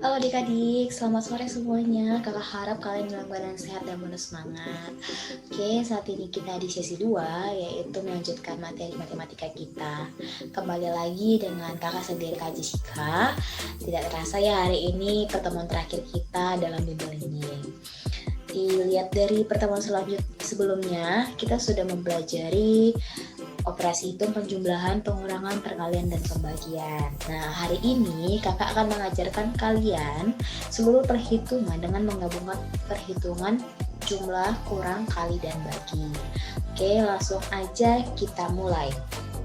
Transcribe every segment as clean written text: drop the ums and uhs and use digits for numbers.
Halo adik-adik, selamat sore semuanya. Kakak harap kalian dalam keadaan sehat dan penuh semangat. Oke, saat ini kita di sesi 2, yaitu melanjutkan materi matematika kita. Kembali lagi dengan kakak sendiri Kak Jessica. Tidak terasa ya hari ini pertemuan terakhir kita dalam bimbel ini. Dilihat dari pertemuan sebelumnya, kita sudah mempelajari operasi hitung, penjumlahan, pengurangan, perkalian, dan pembagian. Nah, hari ini kakak akan mengajarkan kalian seluruh perhitungan dengan menggabungkan perhitungan jumlah, kurang, kali, dan bagi. Oke, langsung aja kita mulai.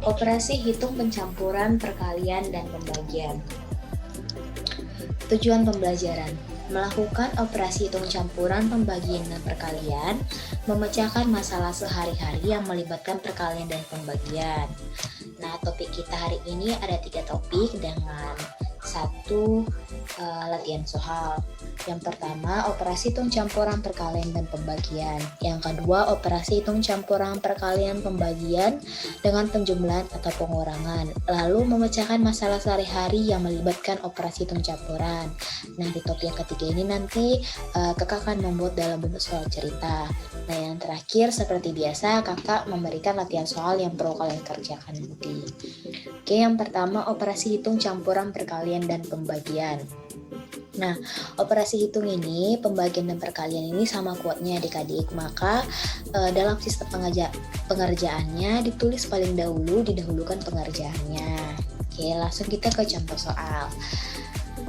Operasi hitung, pencampuran, perkalian, dan pembagian. Tujuan pembelajaran: melakukan operasi hitung campuran, pembagian, dan perkalian, memecahkan masalah sehari-hari yang melibatkan perkalian dan pembagian. Nah, topik kita hari ini ada 3 topik dengan 1 latihan soal. Yang pertama, operasi hitung campuran, perkalian, dan pembagian. Yang kedua, operasi hitung campuran, perkalian, pembagian dengan penjumlahan atau pengurangan. Lalu memecahkan masalah sehari-hari yang melibatkan operasi hitung campuran. Nah, di topik yang ketiga ini nanti kakak akan membuat dalam bentuk soal cerita. Nah, yang terakhir seperti biasa kakak memberikan latihan soal yang perlu kalian kerjakan nanti. Oke, yang pertama operasi hitung campuran, perkalian, dan pembagian. Nah, operasi hitung ini, pembagian dan perkalian ini sama kuatnya adik-adik. Maka dalam sistem pengerjaannya ditulis paling dahulu, didahulukan pengerjaannya. Oke, langsung kita ke contoh soal.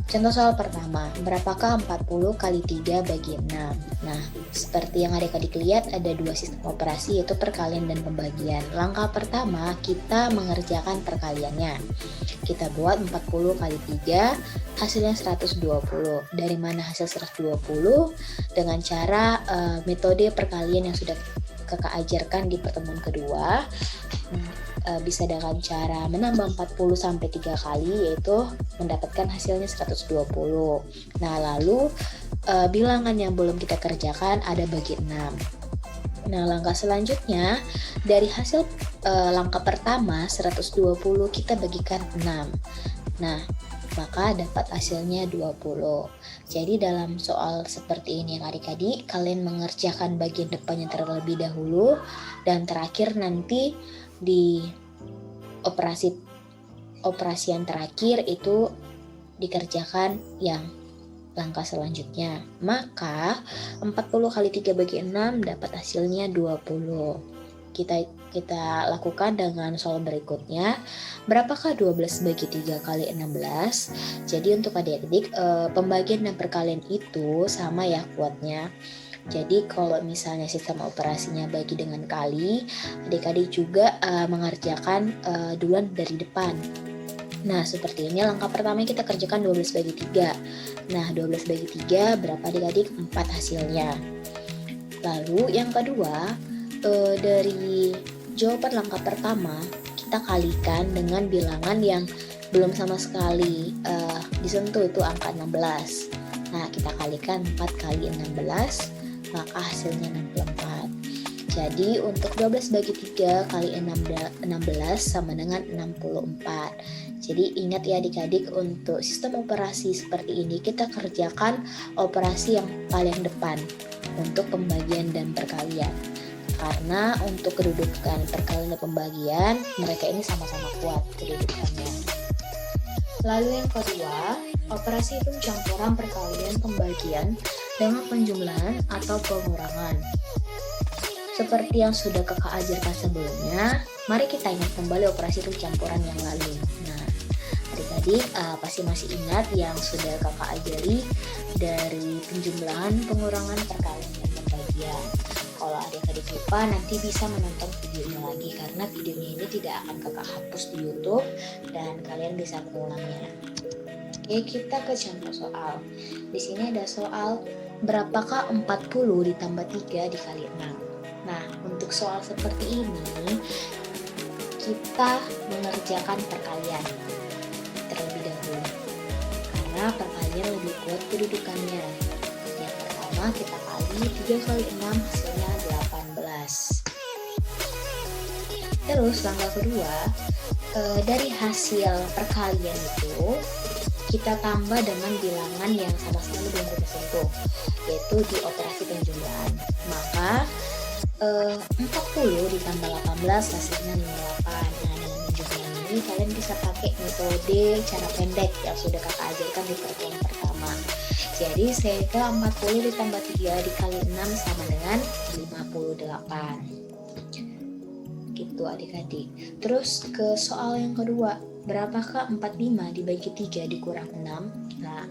Contoh soal pertama, berapakah 40 kali 3 bagi 6? Nah, seperti yang adik-adik lihat ada 2 sistem operasi, yaitu perkalian dan pembagian. Langkah pertama, kita mengerjakan perkaliannya. Kita buat 40 kali 3, hasilnya 120. Dari mana hasil 120? Dengan cara metode perkalian yang sudah kakak ajarkan di pertemuan kedua. Bisa dengan cara menambah 40 sampai 3 kali, yaitu mendapatkan hasilnya 120. Nah, lalu bilangan yang belum kita kerjakan ada bagi 6. Nah, langkah selanjutnya dari hasil langkah pertama 120 kita bagikan 6. Nah, maka dapat hasilnya 20. Jadi dalam soal seperti ini yang adik-adik, kalian mengerjakan bagian depannya terlebih dahulu, dan terakhir nanti di operasi yang terakhir itu dikerjakan yang langkah selanjutnya. Maka 40 kali 3 bagi 6 dapat hasilnya 20. Kita lakukan dengan soal berikutnya. Berapakah 12 bagi 3 kali 16? Jadi untuk adik-adik, pembagian dan perkalian itu sama ya kuatnya. Jadi kalau misalnya sistem operasinya bagi dengan kali, adik-adik juga mengerjakan duluan dari depan. Nah, seperti ini langkah pertama kita kerjakan 12 bagi 3. Nah, 12 bagi 3 berapa adik-adik? 4 hasilnya. Lalu yang kedua, dari jawaban langkah pertama kita kalikan dengan bilangan yang belum sama sekali disentuh, itu angka 16. Nah, kita kalikan 4 kali 16, maka hasilnya 64. Jadi untuk 12 bagi 3 kali 16 sama dengan 64. Jadi ingat ya adik-adik, untuk sistem operasi seperti ini kita kerjakan operasi yang paling depan untuk pembagian dan perkalian. Karena untuk kedudukan perkalian dan pembagian, mereka ini sama-sama kuat kedudukannya. Lalu yang kedua, operasi hitung campuran, perkalian, pembagian dengan penjumlahan atau pengurangan. Seperti yang sudah kakak ajarkan sebelumnya, mari kita ingat kembali operasi hitung campuran yang lalu. Nah, adik-adik pasti masih ingat yang sudah kakak ajari dari penjumlahan, pengurangan, perkalian, dan pembagian. Kalau adik-adik lupa, nanti bisa menonton videonya lagi, karena videonya ini tidak akan kakak hapus di YouTube dan kalian bisa mengulangnya. Oke, kita ke contoh soal. Di sini ada soal, berapakah 40 ditambah 3 dikali 6? Nah, untuk soal seperti ini kita mengerjakan perkalian terlebih dahulu, karena perkalian lebih kuat kedudukannya. Yang pertama kita kali 3 kali 6 hasilnya 18. Terus langkah kedua, dari hasil perkalian itu kita tambah dengan bilangan yang sama sekali belum kita sentuh, yaitu di operasi penjumlahan. Maka 40 ditambah 18 hasilnya 58. Nah, dengan penjumlahan ini kalian bisa pakai metode cara pendek yang sudah kakak ajarkan di pertemuan pertama. Jadi sehingga 40 ditambah 3 dikali 6 sama dengan 58. Gitu adik-adik. Terus ke soal yang kedua, berapakah 45 dibagi 3 dikurang 6? Nah,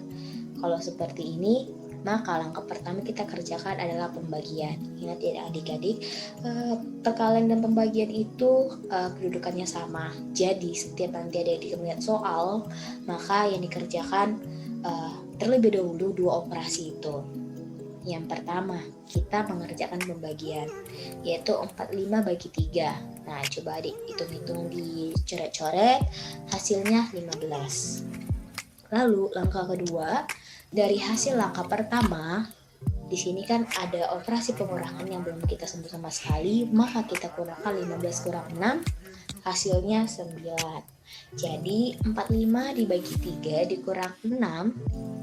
kalau seperti ini, maka langkah pertama kita kerjakan adalah pembagian. Ingat ya adik-adik, perkalian dan pembagian itu kedudukannya sama. Jadi setiap nanti adik-adik melihat soal, maka yang dikerjakan terlebih dahulu dua operasi itu. Yang pertama, kita mengerjakan pembagian, yaitu 45 bagi 3. Nah, coba adik hitung-hitung dicoret-coret, hasilnya 15. Lalu langkah kedua, dari hasil langkah pertama, di sini kan ada operasi pengurangan yang belum kita sentuh sama sekali, maka kita kurangkan 15 kurang 6, hasilnya 9. Jadi 45 dibagi 3 dikurang 6,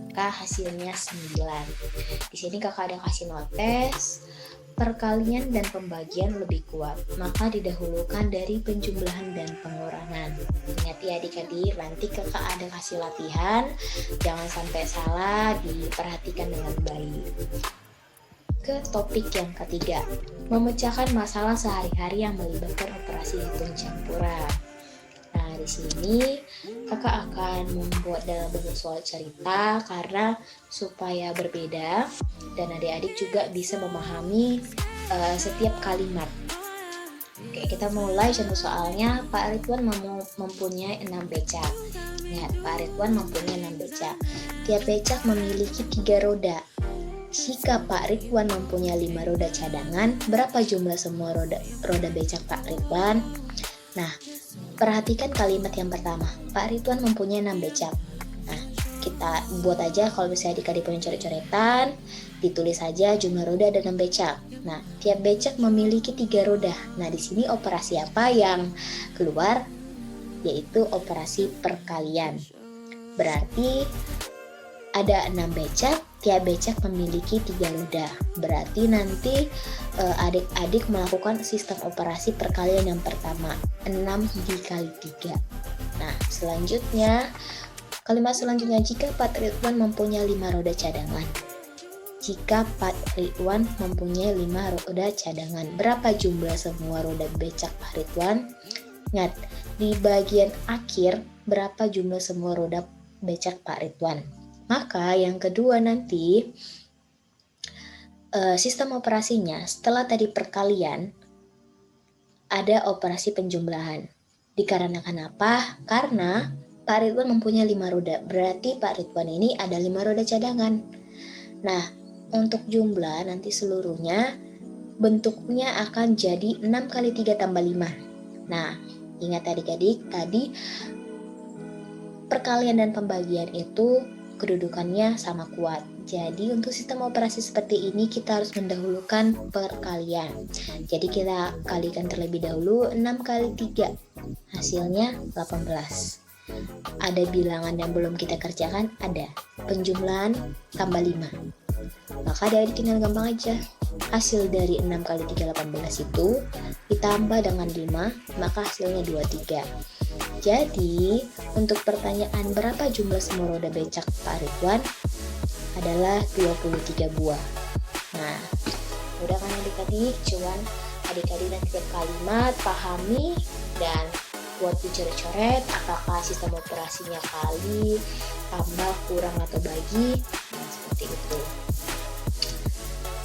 maka hasilnya 9. Di sini kakak ada kasih notes, perkalian dan pembagian lebih kuat, maka didahulukan dari penjumlahan dan pengurangan. Ingat ya adik-adik, nanti kakak ada kasih latihan, jangan sampai salah, diperhatikan dengan baik. Ke topik yang ketiga, memecahkan masalah sehari-hari yang melibatkan operasi hitung campuran. Nah, di sini kakak akan membuat dalam bentuk soal cerita karena supaya berbeda dan adik-adik juga bisa memahami setiap kalimat. Oke, kita mulai contoh soalnya. Pak Ridwan mempunyai 6 becak. Lihat, Pak Ridwan mempunyai 6 becak. Tiap becak memiliki 3 roda. Jika Pak Ridwan mempunyai 5 roda cadangan, berapa jumlah semua roda becak Pak Ridwan? Nah, perhatikan kalimat yang pertama. Pak Ridwan mempunyai 6 becak. Nah, kita buat aja kalau misalnya adik-adik punya coret-coretan, ditulis saja jumlah roda ada 6 becak. Nah, tiap becak memiliki 3 roda. Nah, di sini operasi apa yang keluar? Yaitu operasi perkalian. Berarti ada 6 becak, tiap becak memiliki 3 roda. Berarti nanti adik-adik melakukan sistem operasi perkalian yang pertama, 6 dikali 3. Nah, selanjutnya, kalimat selanjutnya, jika Pak Ridwan mempunyai 5 roda cadangan. Jika Pak Ridwan mempunyai 5 roda cadangan, berapa jumlah semua roda becak Pak Ridwan? Ingat, di bagian akhir, berapa jumlah semua roda becak Pak Ridwan? Maka yang kedua nanti, sistem operasinya setelah tadi perkalian, ada operasi penjumlahan. Dikarenakan apa? Karena Pak Ridwan mempunyai 5 roda, berarti Pak Ridwan ini ada 5 roda cadangan. Nah, untuk jumlah nanti seluruhnya bentuknya akan jadi 6 kali 3 tambah 5. Nah, ingat adik-adik, tadi perkalian dan pembagian itu kedudukannya sama kuat. Jadi untuk sistem operasi seperti ini kita harus mendahulukan perkalian. Jadi kita kalikan terlebih dahulu 6 kali 3. Hasilnya 18. Ada bilangan yang belum kita kerjakan? Ada. Penjumlahan tambah 5. Maka dari tinggal gampang aja. Hasil dari 6 kali 3 18 itu ditambah dengan 5, maka hasilnya 23. Jadi, untuk pertanyaan berapa jumlah semua roda becak Pak Ridwan adalah 23 buah. Nah, udah kan adik-adik, cuman adik-adik dan setiap kalimat pahami dan buat dicoret-coret apakah sistem operasinya kali, tambah, kurang, atau bagi. Nah, seperti itu.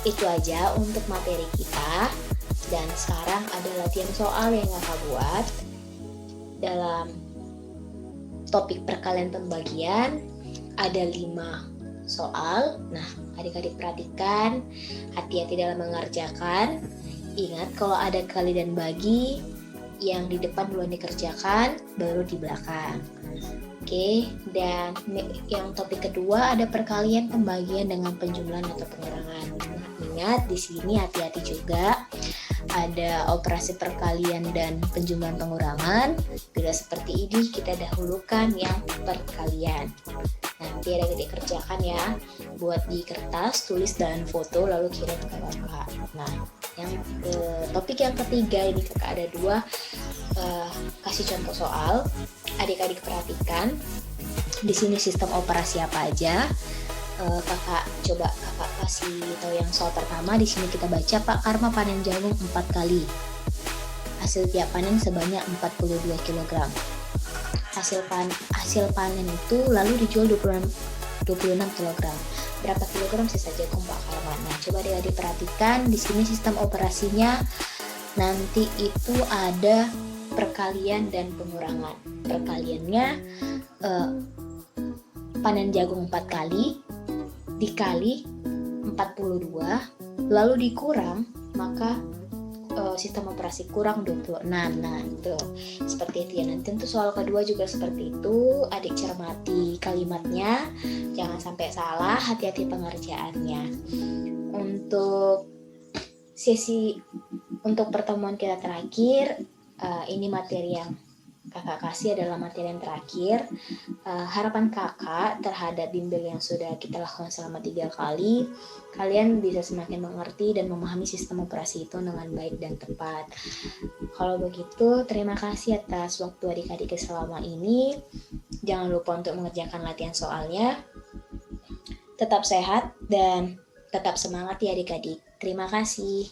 Itu aja untuk materi kita. Dan sekarang ada latihan soal yang kakak buat dalam topik perkalian pembagian. Ada 5 soal. Nah, adik-adik perhatikan, hati-hati dalam mengerjakan. Ingat kalau ada kali dan bagi, yang di depan belum dikerjakan, baru di belakang. Oke, dan yang topik kedua ada perkalian pembagian dengan penjumlahan atau pengurangan. Nah, ingat di sini hati-hati juga. Ada operasi perkalian dan penjumlahan pengurangan. Bila seperti ini kita dahulukan yang perkalian. nanti adik-adik kerjakan ya, buat di kertas, tulis dan foto lalu kirim ke kakak. Nah, yang topik yang ketiga ini kakak ada 2, kasih contoh soal. Adik-adik perhatikan di sini sistem operasi apa aja. Kakak kasih tahu yang soal pertama. Di sini kita baca, Pak Karma panen jagung 4 kali. Hasil tiap panen sebanyak 42 kg. Hasil panen itu lalu dijual 26 kg. Berapa kilogram sisa jagung Pak Karma? Nah, coba adik-adik perhatikan di sini sistem operasinya nanti itu ada perkalian dan pengurangan. Perkaliannya panen jagung 4 kali dikali 42 lalu dikurang, maka sistem operasi kurang 26. Nah, itu seperti itu ya. Nanti untuk soal kedua juga seperti itu. Adik cermati kalimatnya, jangan sampai salah, hati-hati pengerjaannya. Untuk pertemuan kita terakhir, ini materi yang kakak kasih adalah materi yang terakhir. Harapan kakak terhadap bimbel yang sudah kita lakukan selama 3 kali, kalian bisa semakin mengerti dan memahami sistem operasi itu dengan baik dan tepat. Kalau begitu, terima kasih atas waktu adik-adik selama ini. Jangan lupa untuk mengerjakan latihan soalnya. Tetap sehat dan tetap semangat ya adik-adik. Terima kasih.